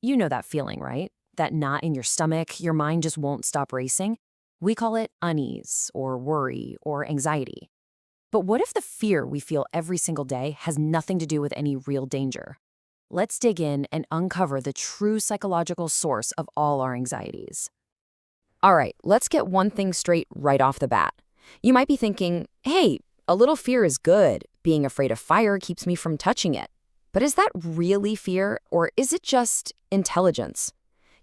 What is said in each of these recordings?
You know that feeling, right? That knot in your stomach, your mind just won't stop racing. We call it unease or worry or anxiety. But what if the fear we feel every single day has nothing to do with any real danger? Let's dig in and uncover the true psychological source of all our anxieties. All right, let's get one thing straight right off the bat. You might be thinking, hey, a little fear is good. Being afraid of fire keeps me from touching it. But is that really fear, or is it just intelligence?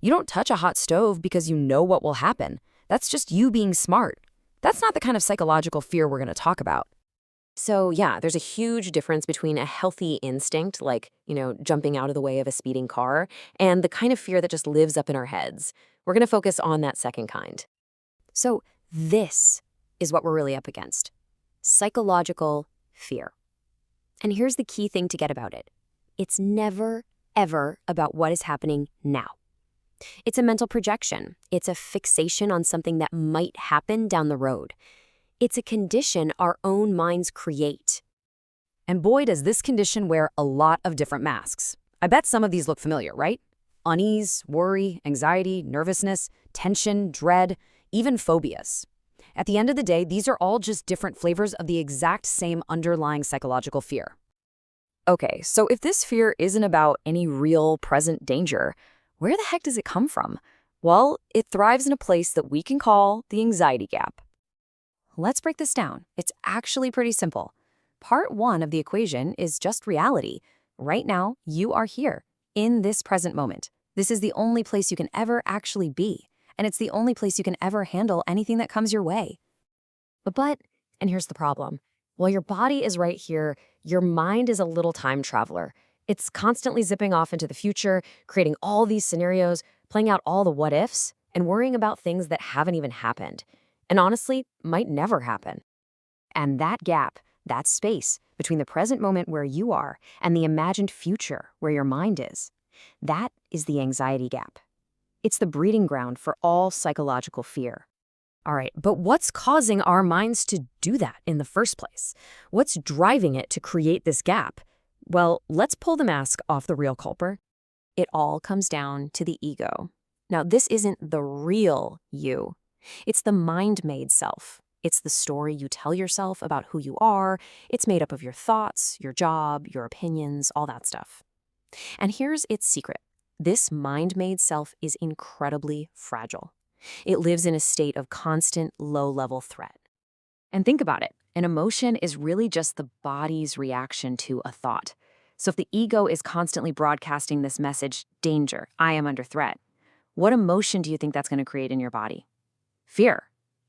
You don't touch a hot stove because you know what will happen. That's just you being smart. That's not the kind of psychological fear we're going to talk about. So, yeah, there's a huge difference between a healthy instinct, like, jumping out of the way of a speeding car, and the kind of fear that just lives up in our heads. We're going to focus on that second kind. So this is what we're really up against: psychological fear. And here's the key thing to get about it. It's never, ever about what is happening now. It's a mental projection. It's a fixation on something that might happen down the road. It's a condition our own minds create. And boy, does this condition wear a lot of different masks. I bet some of these look familiar, right? Unease, worry, anxiety, nervousness, tension, dread, even phobias. At the end of the day, these are all just different flavors of the exact same underlying psychological fear. Okay, so if this fear isn't about any real present danger, where the heck does it come from? Well, it thrives in a place that we can call the anxiety gap. Let's break this down. It's actually pretty simple. Part one of the equation is just reality. Right now, you are here, in this present moment. This is the only place you can ever actually be, and it's the only place you can ever handle anything that comes your way. But, and here's the problem. While your body is right here, your mind is a little time traveler. It's constantly zipping off into the future, creating all these scenarios, playing out all the what-ifs, and worrying about things that haven't even happened, and honestly, might never happen. And that gap, that space between the present moment where you are and the imagined future where your mind is, that is the anxiety gap. It's the breeding ground for all psychological fear. All right, but what's causing our minds to do that in the first place? What's driving it to create this gap? Well, let's pull the mask off the real culprit. It all comes down to the ego. Now, this isn't the real you. It's the mind-made self. It's the story you tell yourself about who you are. It's made up of your thoughts, your job, your opinions, all that stuff. And here's its secret. This mind-made self is incredibly fragile. It lives in a state of constant low-level threat. And think about it. An emotion is really just the body's reaction to a thought. So if the ego is constantly broadcasting this message, danger, I am under threat, what emotion do you think that's going to create in your body? Fear,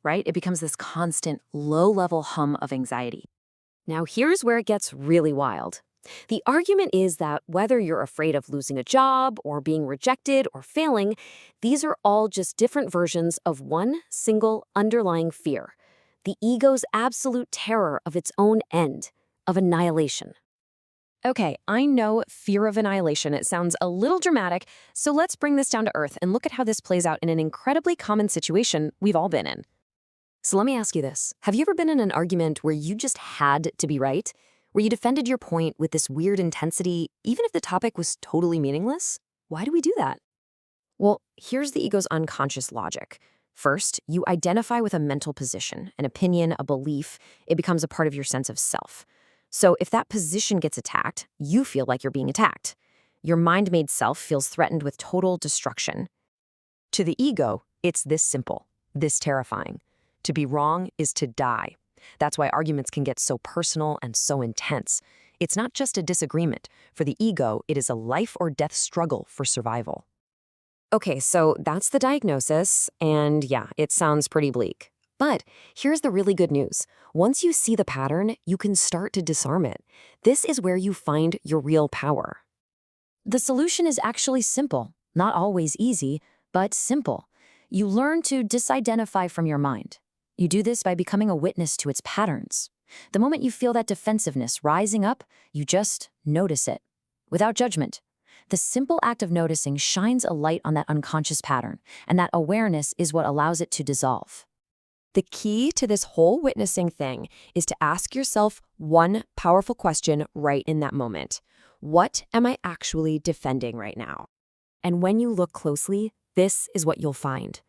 right? It becomes this constant low-level hum of anxiety. Now here's where it gets really wild. The argument is that whether you're afraid of losing a job or being rejected or failing, these are all just different versions of one single underlying fear, the ego's absolute terror of its own end, of annihilation. Okay, I know fear of annihilation, it sounds a little dramatic, so let's bring this down to earth and look at how this plays out in an incredibly common situation we've all been in. So let me ask you this. Have you ever been in an argument where you just had to be right? Where you defended your point with this weird intensity, even if the topic was totally meaningless? Why do we do that? Well, here's the ego's unconscious logic. First, you identify with a mental position, an opinion, a belief. It becomes a part of your sense of self. So if that position gets attacked, you feel like you're being attacked. Your mind-made self feels threatened with total destruction. To the ego, it's this simple, this terrifying. To be wrong is to die. That's why arguments can get so personal and so intense. It's not just a disagreement. For the ego, it is a life or death struggle for survival. Okay, so that's the diagnosis, and yeah, it sounds pretty bleak. But here's the really good news. Once you see the pattern, you can start to disarm it. This is where you find your real power. The solution is actually simple. Not always easy, but simple. You learn to disidentify from your mind. You do this by becoming a witness to its patterns. The moment you feel that defensiveness rising up, you just notice it, without judgment. The simple act of noticing shines a light on that unconscious pattern, and that awareness is what allows it to dissolve. The key to this whole witnessing thing is to ask yourself one powerful question right in that moment. What am I actually defending right now? And when you look closely, this is what you'll find.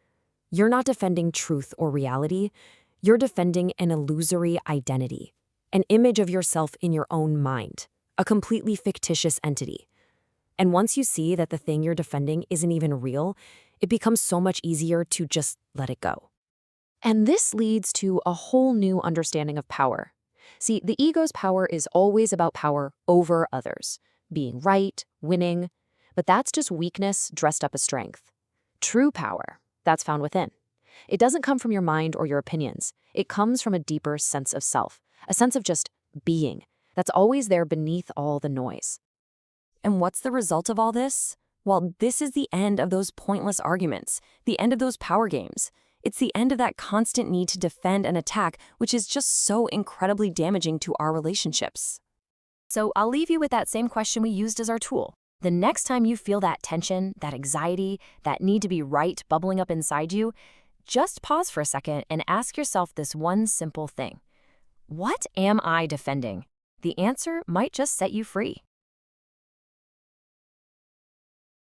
You're not defending truth or reality. You're defending an illusory identity, an image of yourself in your own mind, a completely fictitious entity. And once you see that the thing you're defending isn't even real, it becomes so much easier to just let it go. And this leads to a whole new understanding of power. See, the ego's power is always about power over others, being right, winning, but that's just weakness dressed up as strength. True power, that's found within. It doesn't come from your mind or your opinions. It comes from a deeper sense of self, a sense of just being, that's always there beneath all the noise. And what's the result of all this? Well, this is the end of those pointless arguments, the end of those power games. It's the end of that constant need to defend and attack, which is just so incredibly damaging to our relationships. So I'll leave you with that same question we used as our tool. The next time you feel that tension, that anxiety, that need to be right bubbling up inside you, just pause for a second and ask yourself this one simple thing. What am I defending? The answer might just set you free.